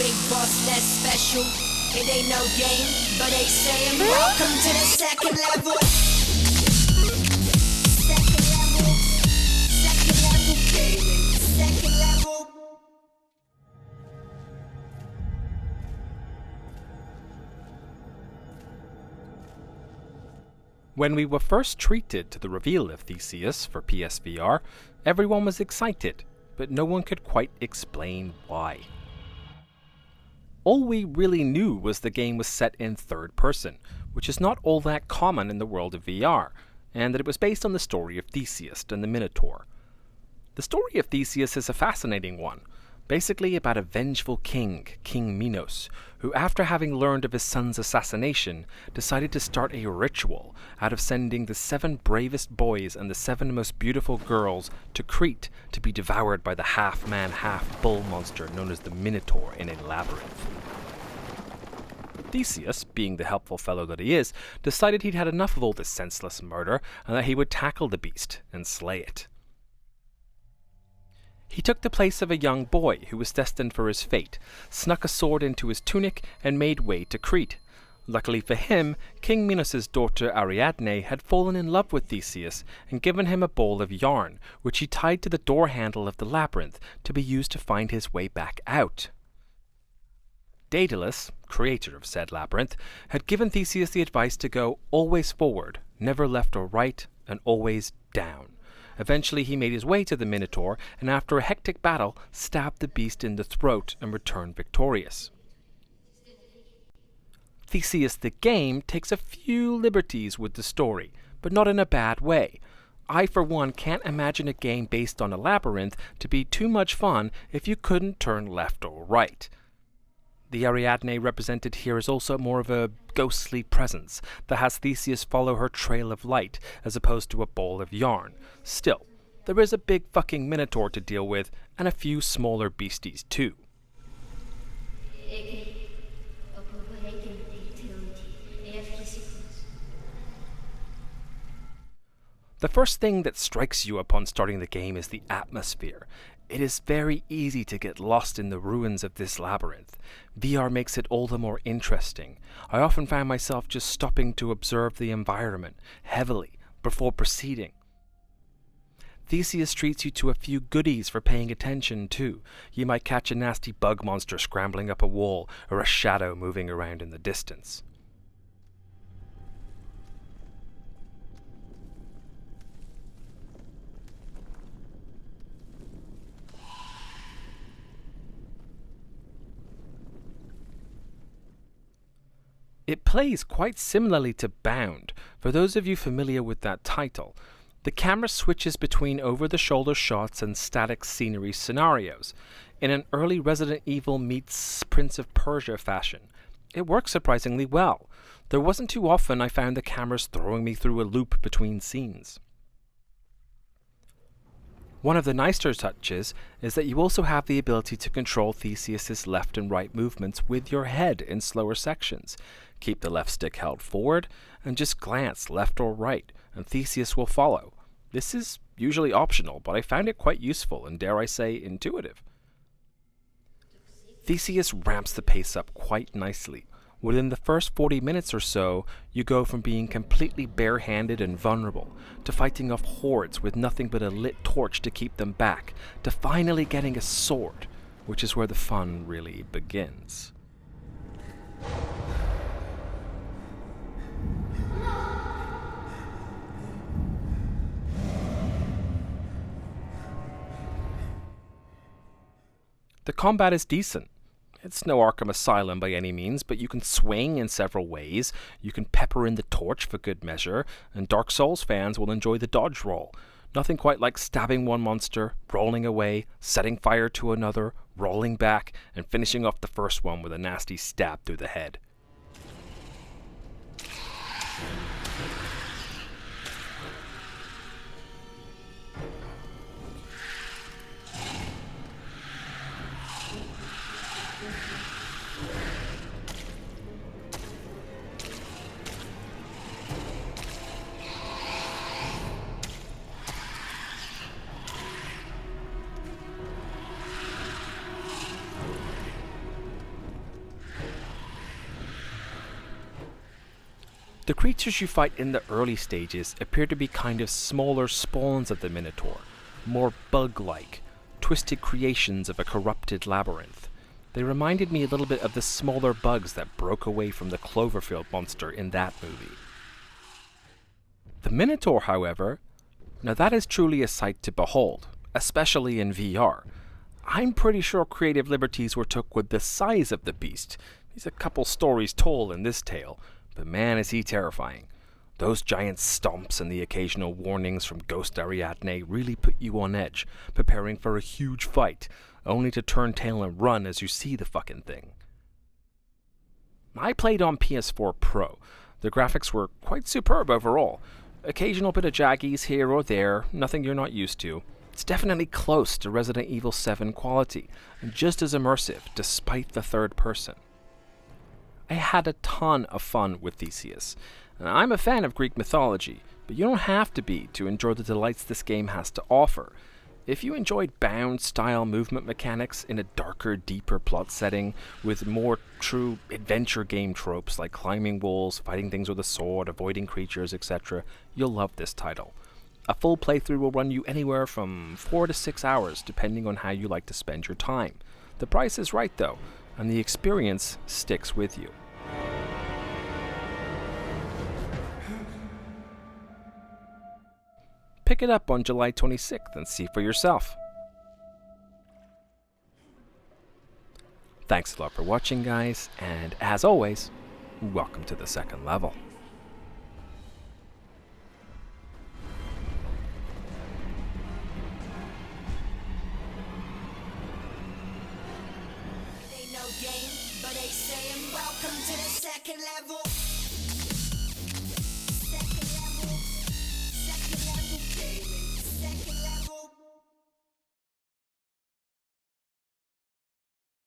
big boss that's special. It ain't no game, but they saying welcome to the second level. Second level. Second level gaming. Second level. When we were first treated to the reveal of Theseus for PSVR, everyone was excited, but no one could quite explain why. All we really knew was the game was set in third person, which is not all that common in the world of VR, and that it was based on the story of Theseus and the Minotaur. The story of Theseus is a fascinating one, basically about a vengeful king, King Minos, who after having learned of his son's assassination, decided to start a ritual out of sending the 7 bravest boys and the 7 most beautiful girls to Crete to be devoured by the half-man, half-bull monster known as the Minotaur in a labyrinth. Theseus, being the helpful fellow that he is, decided he'd had enough of all this senseless murder and that he would tackle the beast and slay it. He took the place of a young boy who was destined for his fate, snuck a sword into his tunic, and made way to Crete. Luckily for him, King Minos' daughter Ariadne had fallen in love with Theseus and given him a ball of yarn, which he tied to the door handle of the labyrinth to be used to find his way back out. Daedalus, creator of said labyrinth, had given Theseus the advice to go always forward, never left or right, and always down. Eventually he made his way to the Minotaur, and after a hectic battle, stabbed the beast in the throat and returned victorious. Theseus the game takes a few liberties with the story, but not in a bad way. I, for one, can't imagine a game based on a labyrinth to be too much fun if you couldn't turn left or right. The Ariadne represented here is also more of a ghostly presence that has Theseus follow her trail of light as opposed to a ball of yarn. Still, there is a big fucking Minotaur to deal with and a few smaller beasties too. The first thing that strikes you upon starting the game is the atmosphere. It is very easy to get lost in the ruins of this labyrinth. VR makes it all the more interesting. I often found myself just stopping to observe the environment heavily before proceeding. Theseus treats you to a few goodies for paying attention too. You might catch a nasty bug monster scrambling up a wall or a shadow moving around in the distance. It plays quite similarly to Bound, for those of you familiar with that title. The camera switches between over-the-shoulder shots and static scenery scenarios, in an early Resident Evil meets Prince of Persia fashion. It works surprisingly well. There wasn't too often I found the cameras throwing me through a loop between scenes. One of the nicer touches is that you also have the ability to control Theseus' left and right movements with your head in slower sections. Keep the left stick held forward, and just glance left or right, and Theseus will follow. This is usually optional, but I found it quite useful and, dare I say, intuitive. Theseus ramps the pace up quite nicely. Within the first 40 minutes or so, you go from being completely barehanded and vulnerable, to fighting off hordes with nothing but a lit torch to keep them back, to finally getting a sword, which is where the fun really begins. The combat is decent. It's no Arkham Asylum by any means, but you can swing in several ways, you can pepper in the torch for good measure, and Dark Souls fans will enjoy the dodge roll. Nothing quite like stabbing one monster, rolling away, setting fire to another, rolling back, and finishing off the first one with a nasty stab through the head. The creatures you fight in the early stages appear to be kind of smaller spawns of the Minotaur, more bug-like, twisted creations of a corrupted labyrinth. They reminded me a little bit of the smaller bugs that broke away from the Cloverfield monster in that movie. The Minotaur, however, now that is truly a sight to behold, especially in VR. I'm pretty sure creative liberties were took with the size of the beast. He's a couple stories tall in this tale, but man is he terrifying. Those giant stomps and the occasional warnings from Ghost Ariadne really put you on edge, preparing for a huge fight, only to turn tail and run as you see the fucking thing. I played on PS4 Pro. The graphics were quite superb overall. Occasional bit of jaggies here or there, nothing you're not used to. It's definitely close to Resident Evil 7 quality, and just as immersive, despite the third person. I had a ton of fun with Theseus, and I'm a fan of Greek mythology, but you don't have to be to enjoy the delights this game has to offer. If you enjoyed bound-style movement mechanics in a darker, deeper plot setting, with more true adventure game tropes like climbing walls, fighting things with a sword, avoiding creatures, etc., you'll love this title. A full playthrough will run you anywhere from 4 to 6 hours, depending on how you like to spend your time. The price is right though, and the experience sticks with you. Pick it up on July 26th and see for yourself. Thanks a lot for watching, guys, and as always, welcome to the second level. It ain't no game, but they saying welcome to the second level.